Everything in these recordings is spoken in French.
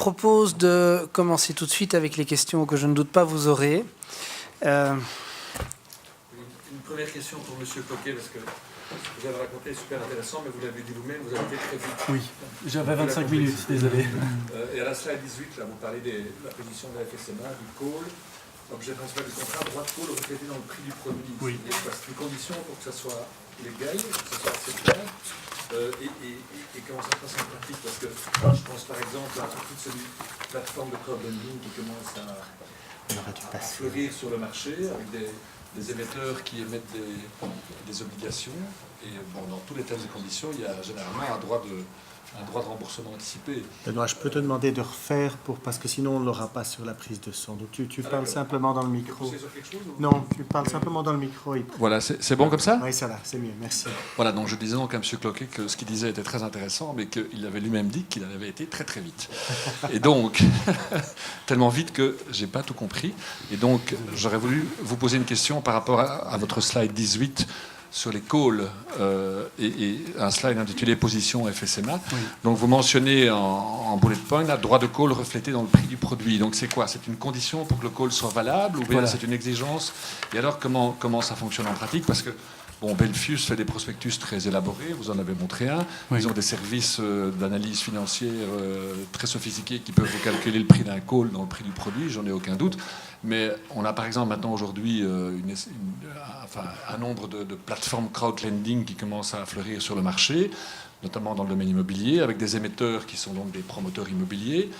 propose de commencer tout de suite avec les questions que je ne doute pas vous aurez. Une première question pour M. Coquet, parce que vous avez raconté super intéressant, mais vous l'avez dit vous-même, vous avez été très vite. Oui, j'avais 25 minutes, désolé. Et à la slide 18, là, vous parlez de la position de la FSMA, du call, objet principal du contrat, droit de call reflété dans le prix du produit. Oui. C'est une condition pour que ça soit légal, que ça soit acceptable. Et comment ça se passe en pratique? Parce que je pense par exemple à toute cette plateforme de crowdfunding qui commence à fleurir sur le marché avec des émetteurs qui émettent des obligations. Et bon, dans tous les termes et conditions, il y a généralement un droit de remboursement anticipé. Benoît, je peux te demander de refaire parce que sinon on ne l'aura pas sur la prise de son. Donc tu parles simplement dans le micro. Sur quelque chose, ou... Non, tu parles simplement dans le micro. Voilà, c'est bon comme ça? Oui, ça va, c'est mieux, merci. Voilà, donc je disais donc à M. Cloquet que ce qu'il disait était très intéressant, mais qu'il avait lui-même dit qu'il en avait été très très vite. Et donc, tellement vite que j'ai pas tout compris. Et donc, j'aurais voulu vous poser une question par rapport à votre slide 18 sur les calls et un slide intitulé Position FSMA. Oui. Donc vous mentionnez en bullet point là, droit de call reflété dans le prix du produit. Donc c'est quoi? C'est une condition pour que le call soit valable ou bien voilà, c'est une exigence? Et alors comment ça fonctionne en pratique? Parce que bon, Belfius fait des prospectus très élaborés, vous en avez montré un. Oui. Ils ont des services d'analyse financière très sophistiqués qui peuvent vous calculer le prix d'un call dans le prix du produit, j'en ai aucun doute. Mais on a par exemple maintenant aujourd'hui un nombre de plateformes crowdlending qui commencent à fleurir sur le marché, notamment dans le domaine immobilier, avec des émetteurs qui sont donc des promoteurs immobiliers,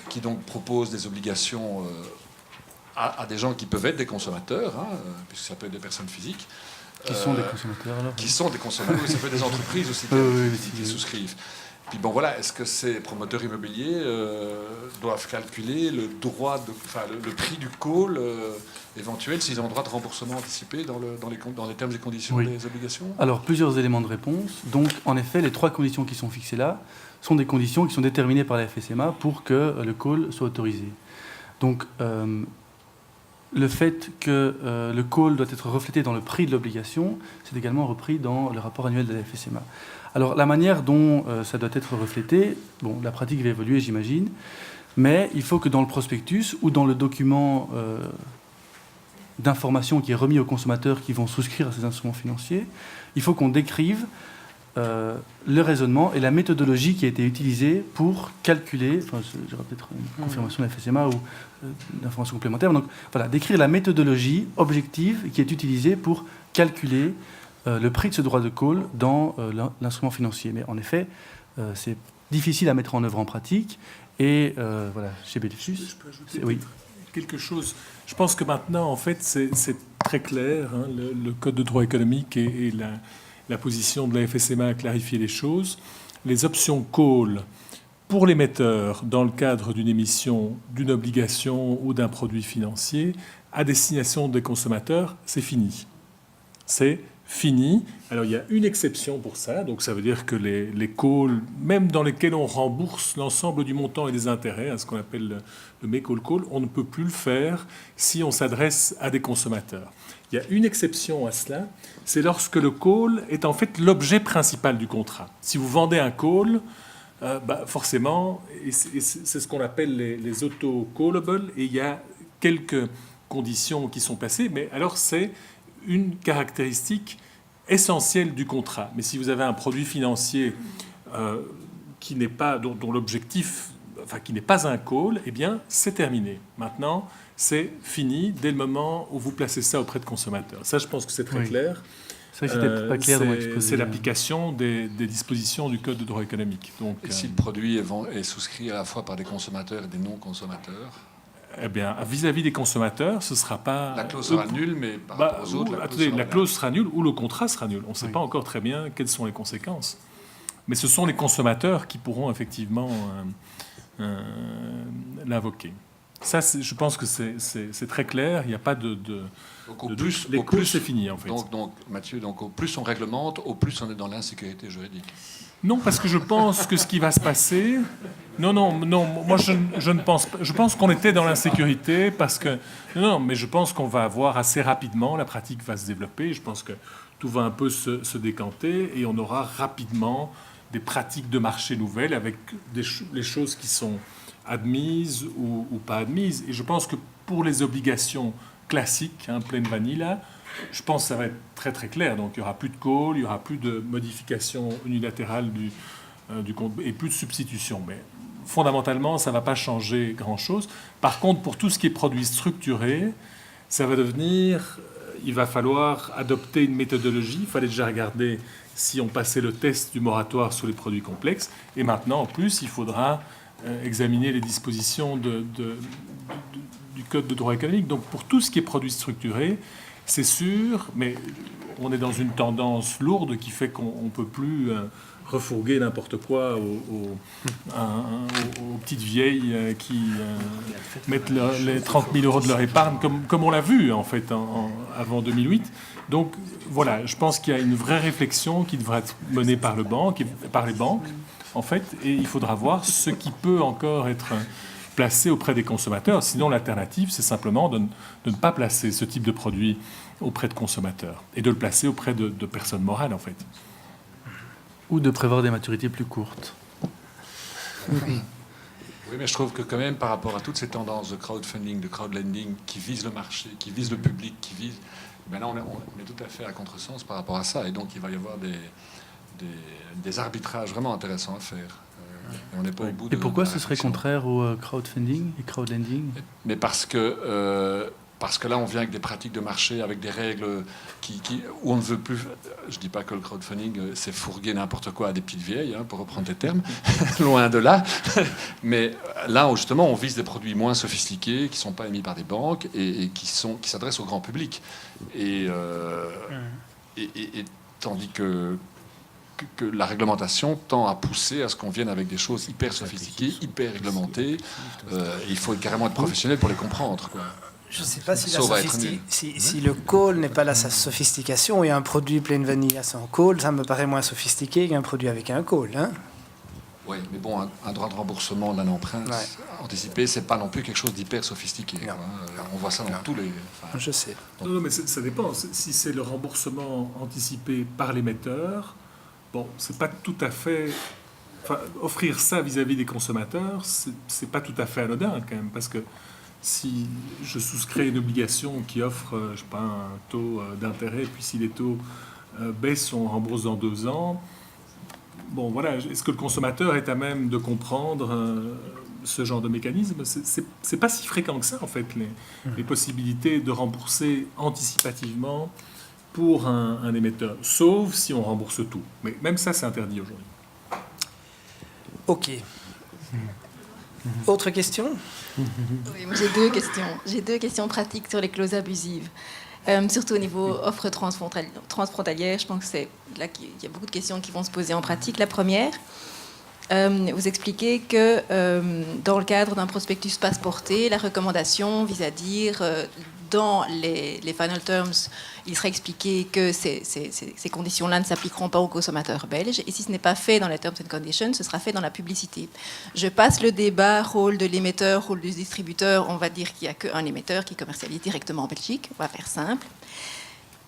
qui donc proposent des obligations à des gens qui peuvent être des consommateurs, hein, puisque ça peut être des personnes physiques. Qui sont des consommateurs alors? Qui sont des consommateurs, oui, ça peut être des entreprises aussi qui souscrivent. Puis bon voilà, est-ce que ces promoteurs immobiliers doivent calculer le prix du call éventuel s'ils ont le droit de remboursement anticipé dans les termes et conditions des obligations? Alors plusieurs éléments de réponse. Donc en effet, les trois conditions qui sont fixées là sont des conditions qui sont déterminées par la FSMA pour que le call soit autorisé. Donc le fait que le call doit être reflété dans le prix de l'obligation, c'est également repris dans le rapport annuel de la FSMA. Alors, la manière dont ça doit être reflété, bon, la pratique va évoluer, j'imagine, mais il faut que dans le prospectus ou dans le document d'information qui est remis aux consommateurs qui vont souscrire à ces instruments financiers, il faut qu'on décrive le raisonnement et la méthodologie qui a été utilisée pour calculer, enfin, j'aurai peut-être une confirmation de la FSMA ou d'informations complémentaires, donc voilà, décrire la méthodologie objective qui est utilisée pour calculer le prix de ce droit de call dans l'instrument financier. Mais en effet, c'est difficile à mettre en œuvre en pratique. Et voilà, chez Belfius... Je peux ajouter quelque chose. Je pense que maintenant, en fait, c'est très clair. Hein, le Code de droit économique et la position de la FSMA a clarifié les choses. Les options call pour l'émetteur dans le cadre d'une émission, d'une obligation ou d'un produit financier à destination des consommateurs, c'est fini. C'est fini. Alors, il y a une exception pour ça. Donc, ça veut dire que les calls, même dans lesquels on rembourse l'ensemble du montant et des intérêts, hein, ce qu'on appelle le make-all call, on ne peut plus le faire si on s'adresse à des consommateurs. Il y a une exception à cela, c'est lorsque le call est en fait l'objet principal du contrat. Si vous vendez un call, forcément, et c'est ce qu'on appelle les auto-callables, et il y a quelques conditions qui sont passées, mais alors c'est une caractéristique essentielle du contrat. Mais si vous avez un produit financier qui n'est pas, dont l'objectif, enfin qui n'est pas un call, eh bien c'est terminé. Maintenant, c'est fini dès le moment où vous placez ça auprès de consommateurs. Ça, je pense que c'est très clair. C'est vrai que c'était pas clair dans mon exposé. C'est l'application des dispositions du Code de droit économique. Donc, et si le produit est souscrit à la fois par des consommateurs et des non-consommateurs? Eh bien, vis-à-vis des consommateurs, ce ne sera pas... La clause sera nulle, mais par rapport aux autres, la clause sera nulle ou le contrat sera nul. On ne sait pas encore très bien quelles sont les conséquences. Mais ce sont les consommateurs qui pourront effectivement l'invoquer. Ça, je pense que c'est très clair. Il n'y a pas de donc au plus, les clauses, c'est fini, en fait. Donc, Mathieu, donc au plus on réglemente, au plus on est dans l'insécurité juridique. Non, parce que je pense que ce qui va se passer... Non, moi je ne pense pas. Je pense qu'on était dans l'insécurité parce que... Non, mais je pense qu'on va avoir assez rapidement, la pratique va se développer, je pense que tout va un peu se décanter et on aura rapidement des pratiques de marché nouvelles avec les choses qui sont admises ou pas admises. Et je pense que pour les obligations classiques, plain vanilla, je pense que ça va être très très clair. Donc il n'y aura plus de call, il n'y aura plus de modification unilatérale du compte et plus de substitution. Mais fondamentalement, ça ne va pas changer grand-chose. Par contre, pour tout ce qui est produits structurés, ça va devenir... Il va falloir adopter une méthodologie. Il fallait déjà regarder si on passait le test du moratoire sur les produits complexes. Et maintenant, en plus, il faudra examiner les dispositions du Code de droit économique. Donc, pour tout ce qui est produits structurés, c'est sûr, mais on est dans une tendance lourde qui fait qu'on ne peut plus refourguer n'importe quoi aux petites vieilles qui mettent les 30 000 euros de leur épargne, comme on l'a vu en fait avant 2008. Donc voilà, je pense qu'il y a une vraie réflexion qui devra être menée par les banques en fait, et il faudra voir ce qui peut encore être placé auprès des consommateurs. Sinon, l'alternative, c'est simplement de ne pas placer ce type de produit auprès de consommateurs et de le placer auprès de personnes morales en fait. Ou de prévoir des maturités plus courtes. Oui, mais je trouve que quand même, par rapport à toutes ces tendances de crowdfunding, de crowdlending, qui visent le marché, qui visent le public, ben là, on est tout à fait à contresens par rapport à ça. Et donc, il va y avoir des arbitrages vraiment intéressants à faire. Et on n'est pas au bout Et pourquoi de la ce serait réflexion. contraire au crowdfunding et crowdlending? Mais parce que là, on vient avec des pratiques de marché, avec des règles où on ne veut plus... Je ne dis pas que le crowdfunding, c'est fourguer n'importe quoi à des petites vieilles, pour reprendre tes termes, loin de là. Mais là, justement, on vise des produits moins sophistiqués, qui ne sont pas émis par des banques et qui s'adressent au grand public. Et tandis que la réglementation tend à pousser à ce qu'on vienne avec des choses hyper sophistiquées, hyper réglementées. Il faut carrément être professionnel pour les comprendre, quoi. Je ne sais pas si, Ça va être nul. si le call n'est pas là sa sophistication et un produit plain vanilla sans call, ça me paraît moins sophistiqué qu'un produit avec un call. Hein. Oui, mais bon, un droit de remboursement d'un emprunt anticipé, c'est pas non plus quelque chose d'hyper sophistiqué. Non. Quoi. On voit ça dans tous les... Je sais. Non, mais ça dépend. Si c'est le remboursement anticipé par l'émetteur, bon, c'est pas tout à fait... offrir ça vis-à-vis des consommateurs, c'est pas tout à fait anodin quand même, parce que si je souscris une obligation qui offre, je sais pas, un taux d'intérêt, puis si les taux baissent, on rembourse dans 2 ans. Bon, voilà, est-ce que le consommateur est à même de comprendre ce genre de mécanisme? C'est pas si fréquent que ça, en fait, les possibilités de rembourser anticipativement pour un émetteur, sauf si on rembourse tout. Mais même ça, c'est interdit aujourd'hui. OK. Autre question? Oui, moi j'ai 2 questions. J'ai 2 questions pratiques sur les clauses abusives. Surtout au niveau offre transfrontalière, je pense que c'est là qu'il y a beaucoup de questions qui vont se poser en pratique. La première, vous expliquez que dans le cadre d'un prospectus passeporté, la recommandation vise à dire dans les final terms, il sera expliqué que ces conditions-là ne s'appliqueront pas aux consommateurs belges. Et si ce n'est pas fait dans les terms and conditions, ce sera fait dans la publicité. Je passe le débat, rôle de l'émetteur, rôle du distributeur. On va dire qu'il n'y a qu'un émetteur qui commercialise directement en Belgique. On va faire simple.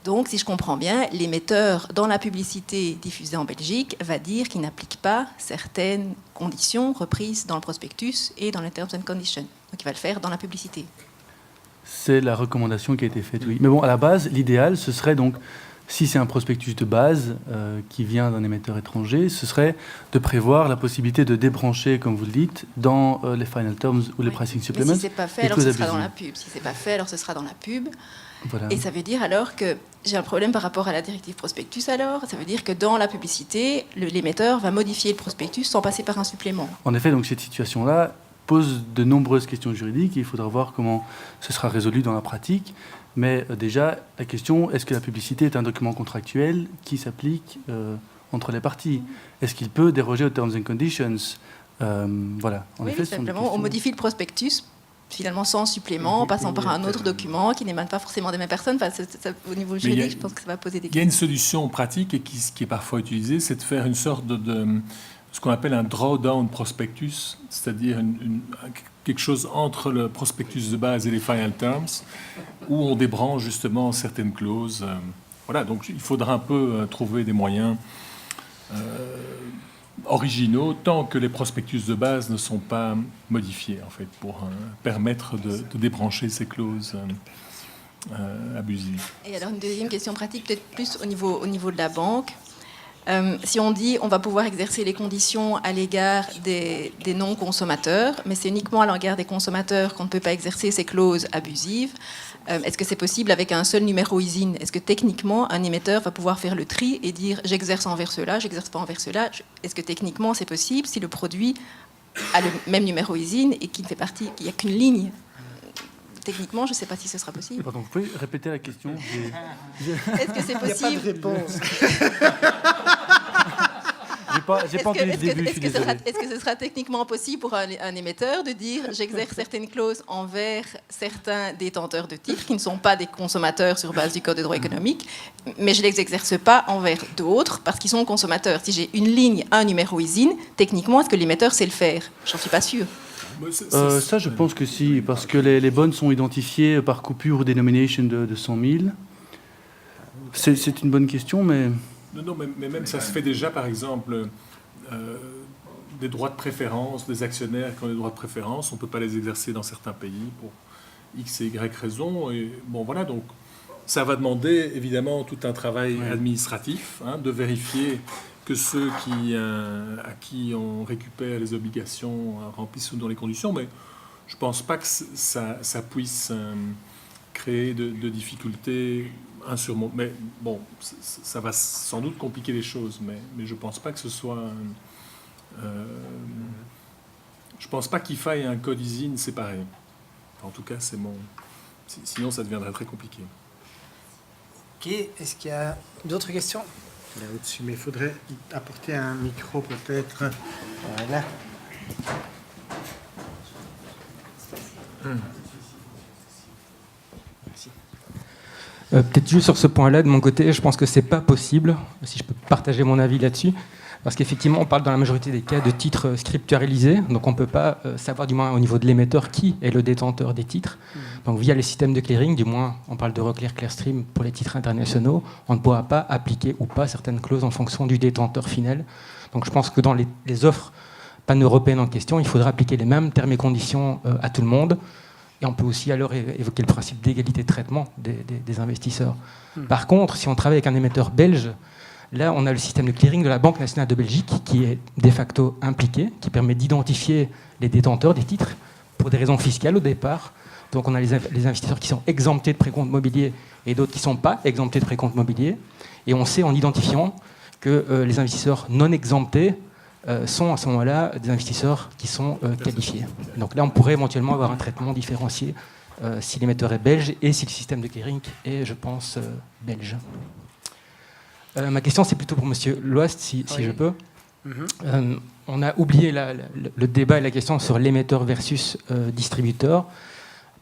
Donc, si je comprends bien, l'émetteur, dans la publicité diffusée en Belgique, va dire qu'il n'applique pas certaines conditions reprises dans le prospectus et dans les terms and conditions. Donc, il va le faire dans la publicité. C'est la recommandation qui a été faite, oui. Mais bon, à la base, l'idéal, ce serait donc, si c'est un prospectus de base qui vient d'un émetteur étranger, ce serait de prévoir la possibilité de débrancher, comme vous le dites, dans les final terms ou les pricing supplements. Mais si ce n'est pas fait, alors ce sera dans la pub. Si ce n'est pas fait, alors ce sera dans la pub. Voilà. Et ça veut dire alors que j'ai un problème par rapport à la directive prospectus alors. Ça veut dire que dans la publicité, l'émetteur va modifier le prospectus sans passer par un supplément. En effet, donc cette situation-là pose de nombreuses questions juridiques et il faudra voir comment ce sera résolu dans la pratique. Mais déjà, la question, est-ce que la publicité est un document contractuel qui s'applique entre les parties? Est-ce qu'il peut déroger aux terms and conditions? Voilà. En oui, effet, simplement, on modifie le prospectus finalement sans supplément, en passant par un autre document qui n'émane pas forcément des mêmes personnes. Enfin, au niveau juridique, je pense que ça va poser des questions. Il y a une solution pratique et qui est parfois utilisée, c'est de faire une sorte de ce qu'on appelle un drawdown prospectus, c'est-à-dire quelque chose entre le prospectus de base et les final terms, où on débranche justement certaines clauses. Voilà, donc il faudra un peu trouver des moyens originaux tant que les prospectus de base ne sont pas modifiés, en fait, pour permettre de débrancher ces clauses abusives. Et alors, une deuxième question pratique, peut-être plus au niveau de la banque. Si on dit on va pouvoir exercer les conditions à l'égard des non-consommateurs, mais c'est uniquement à l'égard des consommateurs qu'on ne peut pas exercer ces clauses abusives, est-ce que c'est possible avec un seul numéro ISIN? Est-ce que techniquement, un émetteur va pouvoir faire le tri et dire j'exerce envers cela, j'exerce pas envers cela? Est-ce que techniquement c'est possible si le produit a le même numéro ISIN et qu'il ne fait partie, qu'il n'y a qu'une ligne? Techniquement, je ne sais pas si ce sera possible. Pardon, vous pouvez répéter la question? Est-ce que c'est Il n'y a pas possible? de réponse. J'ai pas entendu le début, je suis désolé. Est-ce que ce sera techniquement possible pour un émetteur de dire j'exerce certaines clauses envers certains détenteurs de titres qui ne sont pas des consommateurs sur base du Code de droit économique, mais je ne les exerce pas envers d'autres parce qu'ils sont consommateurs? Si j'ai une ligne, un numéro ISIN, techniquement, est-ce que l'émetteur sait le faire? J'en suis pas sûre. Ça, je pense que si, parce que les bonnes sont identifiées par coupure ou denomination de 100 000. C'est une bonne question, mais... Non, mais même ça se fait déjà, par exemple, des droits de préférence, des actionnaires qui ont des droits de préférence, on ne peut pas les exercer dans certains pays pour X et Y raisons. Et bon, voilà, donc ça va demander évidemment tout un travail administratif, de vérifier que ceux à qui on récupère les obligations remplissent dans les conditions, mais je ne pense pas que ça puisse créer de difficultés insurmontables. Mais bon, ça va sans doute compliquer les choses, mais je ne pense pas que ce soit... je ne pense pas qu'il faille un code ISIN séparé. En tout cas, c'est mon... Sinon, ça deviendrait très compliqué. Ok, est-ce qu'il y a d'autres questions? Là au-dessus, mais il faudrait apporter un micro peut-être. Voilà. Peut-être juste sur ce point-là, de mon côté, je pense que c'est pas possible, si je peux partager mon avis là-dessus, parce qu'effectivement, on parle dans la majorité des cas de titres scripturalisés, donc on ne peut pas savoir, du moins au niveau de l'émetteur, qui est le détenteur des titres. Donc via les systèmes de clearing, du moins, on parle d'Euroclear, Clearstream pour les titres internationaux, on ne pourra pas appliquer ou pas certaines clauses en fonction du détenteur final. Donc je pense que dans les offres pan-européennes en question, il faudra appliquer les mêmes termes et conditions à tout le monde. Et on peut aussi alors évoquer le principe d'égalité de traitement des investisseurs. Par contre, si on travaille avec un émetteur belge, là, on a le système de clearing de la Banque nationale de Belgique qui est de facto impliqué, qui permet d'identifier les détenteurs des titres pour des raisons fiscales au départ. Donc on a les investisseurs qui sont exemptés de précompte mobilier et d'autres qui ne sont pas exemptés de précompte mobilier. Et on sait en identifiant que les investisseurs non exemptés sont à ce moment-là des investisseurs qui sont qualifiés. Donc là, on pourrait éventuellement avoir un traitement différencié si l'émetteur est belge et si le système de clearing est, je pense, belge. Ma question, c'est plutôt pour M. Loast, si je peux. On a oublié le débat et la question sur l'émetteur versus distributeur.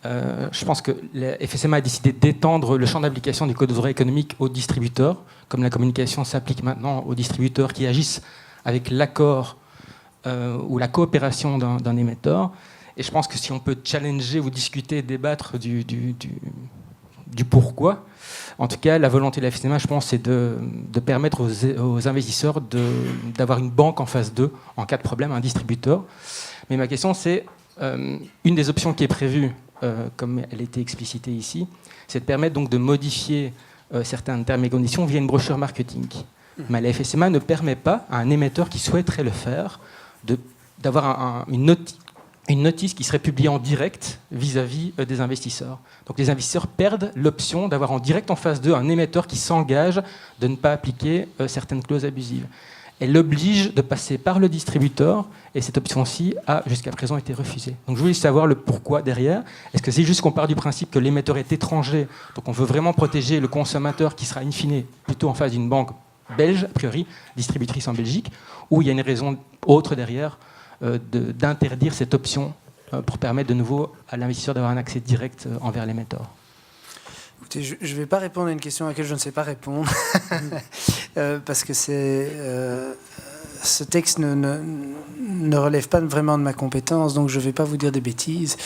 Je pense que la FSMA a décidé d'étendre le champ d'application du Code de droit économique aux distributeurs, comme la communication s'applique maintenant aux distributeurs qui agissent avec l'accord ou la coopération d'un émetteur. Et je pense que si on peut challenger ou discuter, débattre du pourquoi, en tout cas, la volonté de la FSMA, je pense, c'est de permettre aux investisseurs d'avoir une banque en face d'eux en cas de problème, un distributeur. Mais ma question, c'est une des options qui est prévue, comme elle a été explicitée ici, c'est de permettre donc de modifier certains termes et conditions via une brochure marketing. Mais la FSMA ne permet pas à un émetteur qui souhaiterait le faire d'avoir une notice qui serait publiée en direct vis-à-vis des investisseurs. Donc les investisseurs perdent l'option d'avoir en direct en face d'eux un émetteur qui s'engage de ne pas appliquer certaines clauses abusives. Elle l'oblige de passer par le distributeur et cette option-ci a jusqu'à présent été refusée. Donc je voulais savoir le pourquoi derrière. Est-ce que c'est juste qu'on part du principe que l'émetteur est étranger, donc on veut vraiment protéger le consommateur qui sera in fine plutôt en face d'une banque belge, a priori, distributrice en Belgique, ou il y a une raison autre derrière d'interdire cette option pour permettre de nouveau à l'investisseur d'avoir un accès direct envers l'émetteur? Écoutez, je ne vais pas répondre à une question à laquelle je ne sais pas répondre, parce que c'est ce texte ne relève pas vraiment de ma compétence, donc je ne vais pas vous dire des bêtises.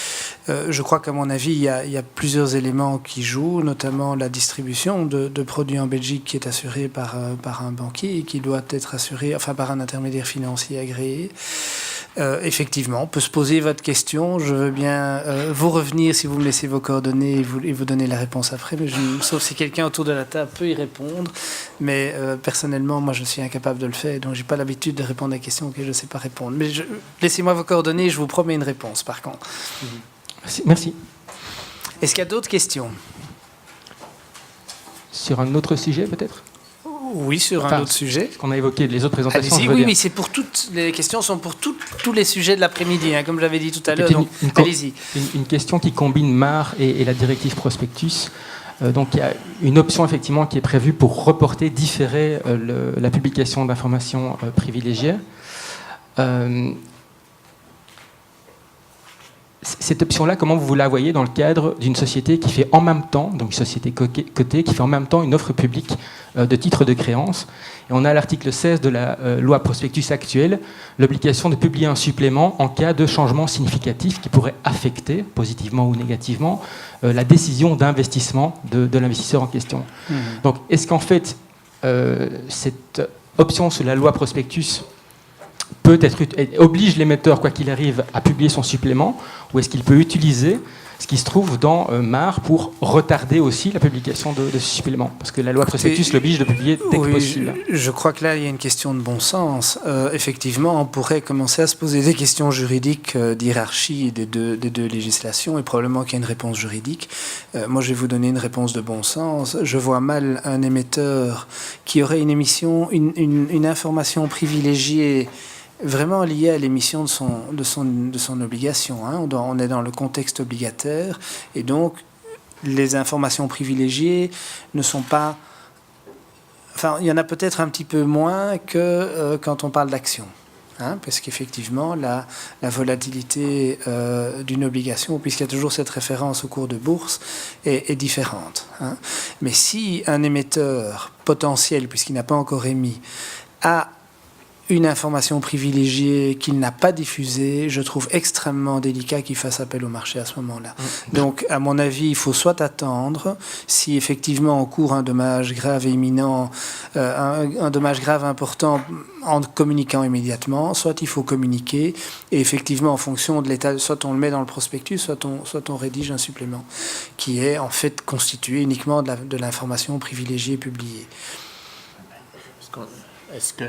Je crois qu'à mon avis, il y a plusieurs éléments qui jouent, notamment la distribution de produits en Belgique qui est assurée par un banquier et qui doit être assurée, enfin par un intermédiaire financier agréé. Effectivement, on peut se poser votre question. Je veux bien vous revenir si vous me laissez vos coordonnées et vous donner la réponse après. Mais sauf si quelqu'un autour de la table peut y répondre. Mais personnellement, moi, je suis incapable de le faire. Donc, j'ai pas l'habitude de répondre à des questions auxquelles je ne sais pas répondre. Mais laissez-moi vos coordonnées et je vous promets une réponse, par contre. Merci. Est-ce qu'il y a d'autres questions? Sur un autre sujet, peut-être? Oui, sur un autre sujet. On a évoqué les autres présentations. Allez-y, oui, c'est pour toutes. Les questions sont pour tous les sujets de l'après-midi, comme j'avais dit tout à l'heure. Donc, allez-y. Une question qui combine MAR et la directive prospectus. Donc, il y a une option effectivement qui est prévue pour reporter, différer la publication d'informations privilégiées. Cette option-là, comment vous la voyez dans le cadre d'une société qui fait en même temps, donc une société cotée, qui fait en même temps une offre publique de titres de créance? Et on a à l'article 16 de la loi prospectus actuelle l'obligation de publier un supplément en cas de changement significatif qui pourrait affecter, positivement ou négativement, la décision d'investissement de l'investisseur en question. Donc, est-ce qu'en fait, cette option sur la loi prospectus oblige l'émetteur, quoi qu'il arrive, à publier son supplément, ou est-ce qu'il peut utiliser ce qui se trouve dans MAR pour retarder aussi la publication de ce supplément? Parce que la loi prospectus l'oblige de publier dès que possible. Je crois que là, il y a une question de bon sens. Effectivement, on pourrait commencer à se poser des questions juridiques d'hiérarchie des deux législations, et probablement qu'il y a une réponse juridique. Moi, je vais vous donner une réponse de bon sens. Je vois mal un émetteur qui aurait une information privilégiée vraiment lié à l'émission de son obligation. On est dans le contexte obligataire et donc les informations privilégiées ne sont pas... Enfin, il y en a peut-être un petit peu moins que quand on parle d'action. Parce qu'effectivement, la volatilité d'une obligation, puisqu'il y a toujours cette référence au cours de bourse, est différente. Mais si un émetteur potentiel, puisqu'il n'a pas encore émis, a une information privilégiée qu'il n'a pas diffusée, je trouve extrêmement délicat qu'il fasse appel au marché à ce moment-là. Donc, à mon avis, il faut soit attendre, si effectivement on court un dommage grave et imminent, un dommage grave important en communiquant immédiatement, soit il faut communiquer, et effectivement, en fonction de l'état, soit on le met dans le prospectus, soit on rédige un supplément, qui est en fait constitué uniquement de l'information privilégiée publiée. Est-ce que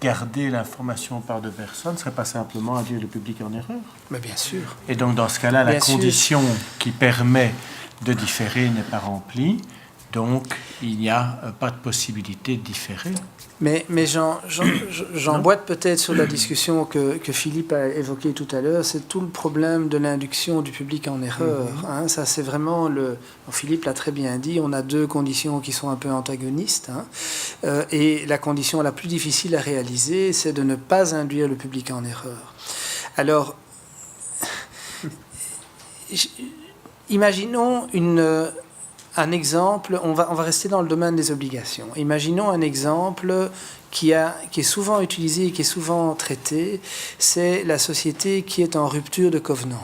garder l'information par deux personnes ne serait pas simplement induire le public en erreur? Mais bien sûr. Et donc, dans ce cas-là, la condition qui permet de différer n'est pas remplie, donc il n'y a pas de possibilité de différer. Mais j'emboîte peut-être sur la discussion que Philippe a évoquée tout à l'heure, c'est tout le problème de l'induction du public en erreur. Ça, c'est vraiment Philippe l'a très bien dit, on a deux conditions qui sont un peu antagonistes. Et la condition la plus difficile à réaliser, c'est de ne pas induire le public en erreur. Alors, imaginons un exemple, on va rester dans le domaine des obligations. Imaginons un exemple qui est souvent utilisé et qui est souvent traité, c'est la société qui est en rupture de covenant.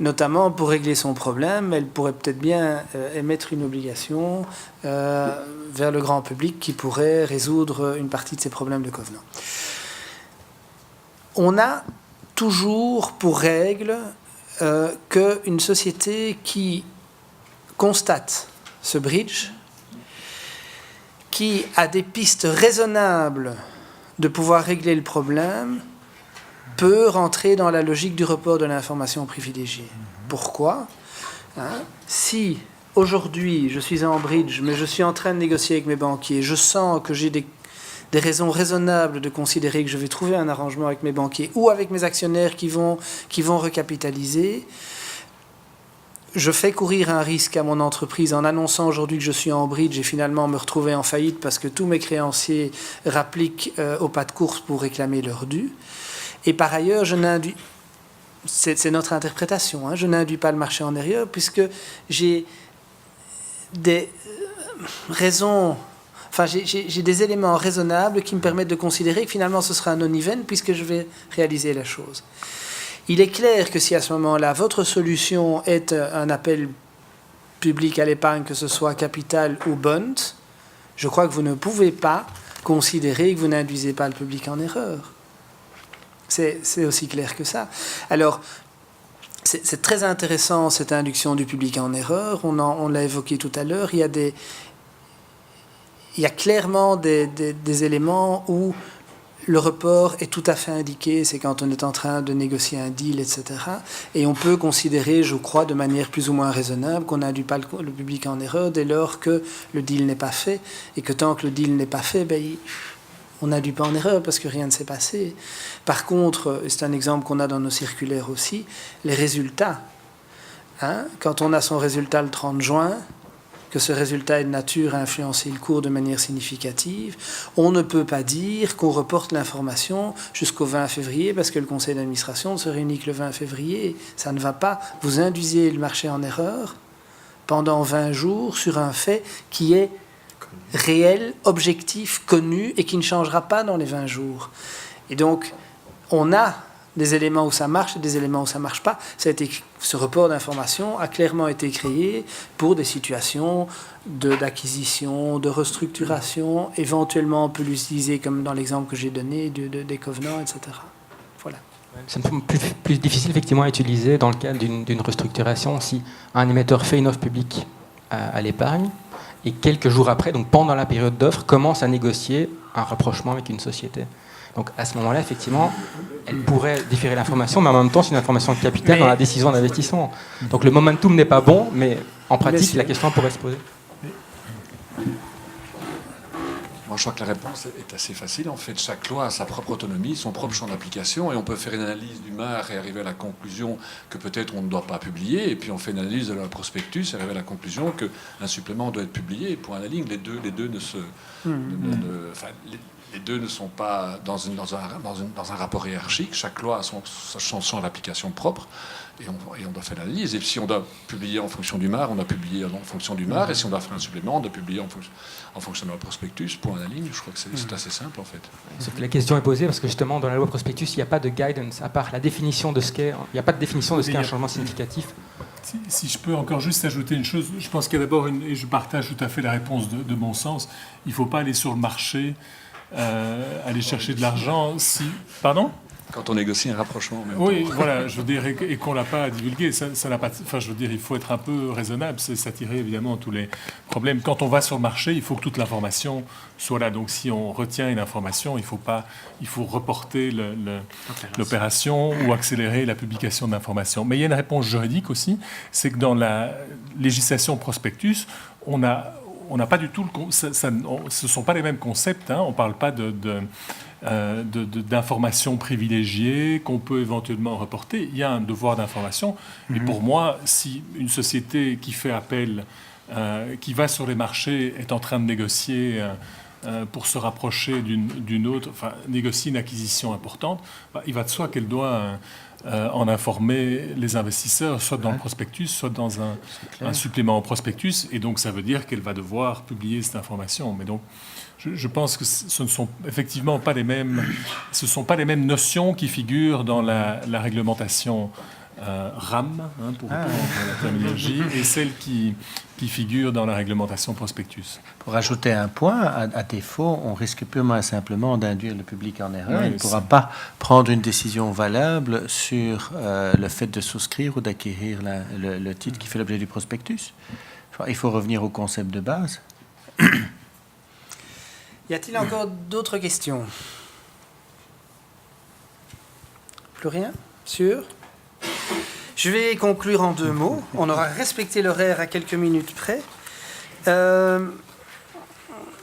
Notamment, pour régler son problème, elle pourrait peut-être bien émettre une obligation vers le grand public qui pourrait résoudre une partie de ses problèmes de covenant. On a toujours pour règle qu'une société qui constate ce bridge, qui a des pistes raisonnables de pouvoir régler le problème, peut rentrer dans la logique du report de l'information privilégiée. Pourquoi ? Si aujourd'hui je suis en bridge, mais je suis en train de négocier avec mes banquiers, je sens que j'ai des raisons raisonnables de considérer que je vais trouver un arrangement avec mes banquiers ou avec mes actionnaires qui vont recapitaliser, je fais courir un risque à mon entreprise en annonçant aujourd'hui que je suis en bridge et finalement me retrouver en faillite parce que tous mes créanciers rappliquent au pas de course pour réclamer leur dû. Et par ailleurs, c'est notre interprétation, je n'induis pas le marché en erreur puisque j'ai des raisons... Enfin, j'ai des éléments raisonnables qui me permettent de considérer que finalement ce sera un non-event puisque je vais réaliser la chose. Il est clair que si à ce moment-là, votre solution est un appel public à l'épargne, que ce soit capital ou bond, je crois que vous ne pouvez pas considérer que vous n'induisez pas le public en erreur. C'est aussi clair que ça. Alors, c'est très intéressant cette induction du public en erreur. On l'a évoqué tout à l'heure. Il y a clairement des éléments où le report est tout à fait indiqué. C'est quand on est en train de négocier un deal, etc. Et on peut considérer, je crois, de manière plus ou moins raisonnable qu'on n'induit pas le public en erreur dès lors que le deal n'est pas fait. Et que tant que le deal n'est pas fait, on n'induit pas en erreur parce que rien ne s'est passé. Par contre, c'est un exemple qu'on a dans nos circulaires aussi, les résultats. Quand on a son résultat le 30 juin, que ce résultat est de nature à influencer le cours de manière significative, on ne peut pas dire qu'on reporte l'information jusqu'au 20 février parce que le conseil d'administration ne se réunit que le 20 février. Ça ne va pas. Vous induisez le marché en erreur pendant 20 jours sur un fait qui est réel, objectif, connu et qui ne changera pas dans les 20 jours. Et donc, on a des éléments où ça marche et des éléments où ça ne marche pas. Ce report d'information a clairement été créé pour des situations d'acquisition, de restructuration. Éventuellement, on peut l'utiliser comme dans l'exemple que j'ai donné des covenants, etc. Voilà. Ça me semble plus difficile effectivement à utiliser dans le cadre d'une restructuration si un émetteur fait une offre publique à l'épargne et quelques jours après, donc pendant la période d'offre, commence à négocier un rapprochement avec une société. Donc à ce moment-là, effectivement, elle pourrait différer l'information, mais en même temps, c'est une information de capital dans la décision d'investissement. Donc le momentum n'est pas bon, mais en pratique, la question pourrait se poser. Moi, je crois que la réponse est assez facile. En fait, chaque loi a sa propre autonomie, son propre champ d'application, et on peut faire une analyse du MAR et arriver à la conclusion que peut-être on ne doit pas publier, et puis on fait une analyse de la prospectus et arriver à la conclusion qu'un supplément doit être publié. Et pour la ligne, les deux ne se... Les deux ne sont pas dans un rapport hiérarchique. Chaque loi a son champ d'application propre et on doit faire l'analyse. Et si on doit publier en fonction du MAR, on doit publier en fonction du MAR. Et si on doit faire un supplément, on doit publier en fonction de la prospectus. Pour la ligne, je crois que c'est assez simple en fait. Sauf que la question est posée parce que justement dans la loi prospectus, il n'y a pas de guidance à part la définition de ce qu'est. Il n'y a pas de définition de ce qu'est un changement significatif. Si je peux encore juste ajouter une chose, je pense qu'il y a d'abord, et je partage tout à fait la réponse de bon sens, il ne faut pas aller sur le marché, aller chercher de l'argent si... Pardon ? Quand on négocie un rapprochement. Oui, voilà, je veux dire, et qu'on ne l'a pas divulgué, ça n'a pas... Enfin, je veux dire, il faut être un peu raisonnable, c'est s'attirer évidemment tous les problèmes. Quand on va sur le marché, il faut que toute l'information soit là. Donc si on retient une information, il faut reporter l'opération ou accélérer la publication de l'information. Mais il y a une réponse juridique aussi, c'est que dans la législation prospectus, on n'a pas du tout... ce ne sont pas les mêmes concepts, on ne parle pas d'informations privilégiées qu'on peut éventuellement reporter. Il y a un devoir d'information. Et pour moi, si une société qui fait appel, qui va sur les marchés, est en train de négocier pour se rapprocher d'une autre, enfin, négocier une acquisition importante, il va de soi qu'elle doit... en informer les investisseurs, soit dans le prospectus, soit dans un supplément au prospectus. Et donc, ça veut dire qu'elle va devoir publier cette information. Mais donc, je pense que ce ne sont effectivement pas les mêmes notions qui figurent dans la réglementation RAM, pour reprendre la terminologie, et celles qui figurent dans la réglementation prospectus. Pour ajouter un point, à défaut, on risque purement et simplement d'induire le public en erreur. Il ne pourra pas prendre une décision valable sur le fait de souscrire ou d'acquérir le titre qui fait l'objet du prospectus. Il faut revenir au concept de base. Y a-t-il encore d'autres questions ? Plus rien ? Sûr ? Je vais conclure en 2 mots. On aura respecté l'horaire à quelques minutes près.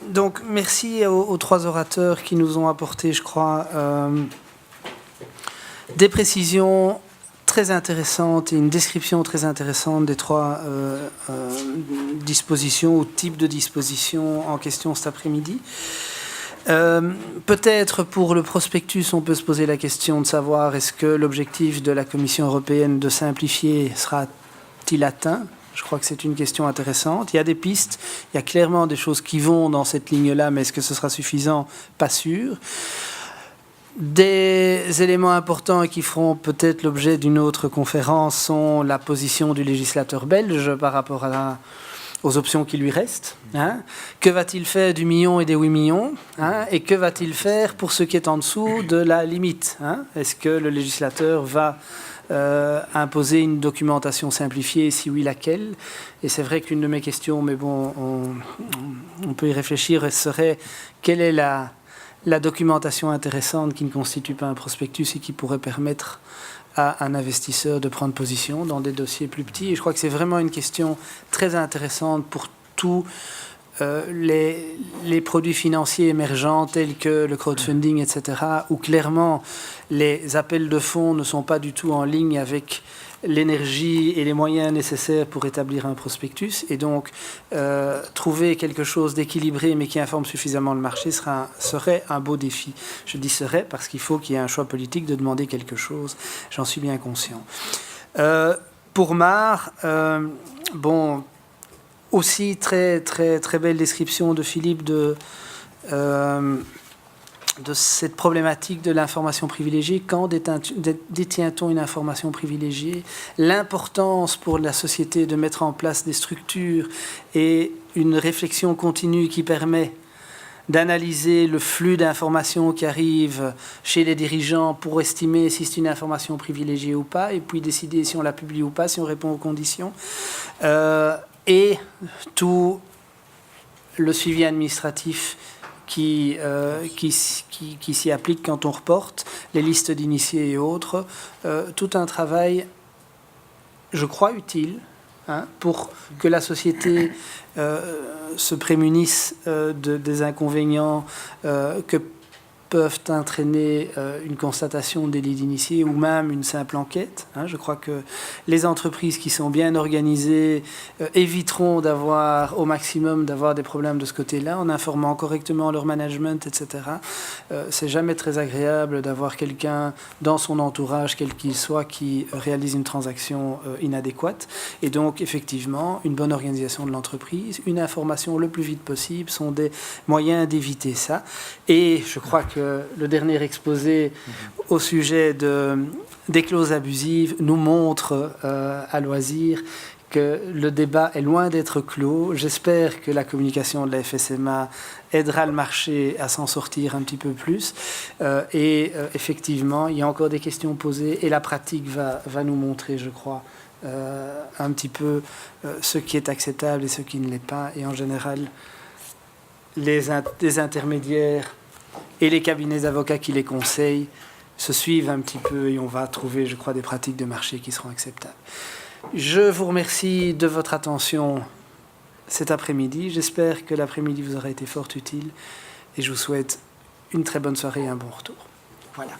Donc, merci aux 3 orateurs qui nous ont apporté, je crois, des précisions très intéressantes et une description très intéressante des 3 dispositions ou types de dispositions en question cet après-midi. Peut-être pour le prospectus, on peut se poser la question de savoir est-ce que l'objectif de la Commission européenne de simplifier sera-t-il atteint ? Je crois que c'est une question intéressante. Il y a des pistes, il y a clairement des choses qui vont dans cette ligne-là, mais est-ce que ce sera suffisant? Pas sûr. Des éléments importants et qui feront peut-être l'objet d'une autre conférence sont la position du législateur belge par rapport aux options qui lui restent. Hein. Que va-t-il faire du million et des 8 millions, hein, et que va-t-il faire pour ce qui est en dessous de la limite, hein. Est-ce que le législateur va imposer une documentation simplifiée, si oui, laquelle? Et c'est vrai qu'une de mes questions, mais bon, on peut y réfléchir, serait quelle est la documentation intéressante qui ne constitue pas un prospectus et qui pourrait permettre à un investisseur de prendre position dans des dossiers plus petits. Et je crois que c'est vraiment une question très intéressante pour tous les produits financiers émergents tels que le crowdfunding, etc., où clairement les appels de fonds ne sont pas du tout en ligne avec l'énergie et les moyens nécessaires pour établir un prospectus. Et donc, trouver quelque chose d'équilibré mais qui informe suffisamment le marché serait un beau défi. Je dis serait parce qu'il faut qu'il y ait un choix politique de demander quelque chose. J'en suis bien conscient. Pour Mar, bon, aussi très, très, très belle description de Philippe de cette problématique de l'information privilégiée. Quand détient-on une information privilégiée? L'importance pour la société de mettre en place des structures et une réflexion continue qui permet d'analyser le flux d'informations qui arrivent chez les dirigeants pour estimer si c'est une information privilégiée ou pas, et puis décider si on la publie ou pas, si on répond aux conditions. Et tout le suivi administratif qui s'y applique quand on reporte, les listes d'initiés et autres, tout un travail, je crois, utile, hein, pour que la société se prémunisse des inconvénients que peuvent entraîner une constatation de délit d'initié ou même une simple enquête. Hein. Je crois que les entreprises qui sont bien organisées éviteront d'avoir au maximum des problèmes de ce côté-là en informant correctement leur management, etc. C'est jamais très agréable d'avoir quelqu'un dans son entourage, quel qu'il soit, qui réalise une transaction inadéquate. Et donc, effectivement, une bonne organisation de l'entreprise, une information le plus vite possible sont des moyens d'éviter ça. Et je crois que le dernier exposé au sujet des clauses abusives nous montre à loisir que le débat est loin d'être clos. J'espère que la communication de la FSMA aidera le marché à s'en sortir un petit peu plus. Effectivement, il y a encore des questions posées et la pratique va nous montrer, je crois, un petit peu ce qui est acceptable et ce qui ne l'est pas. Et en général, les intermédiaires et les cabinets d'avocats qui les conseillent se suivent un petit peu et on va trouver, je crois, des pratiques de marché qui seront acceptables. Je vous remercie de votre attention cet après-midi. J'espère que l'après-midi vous aura été fort utile et je vous souhaite une très bonne soirée et un bon retour. Voilà.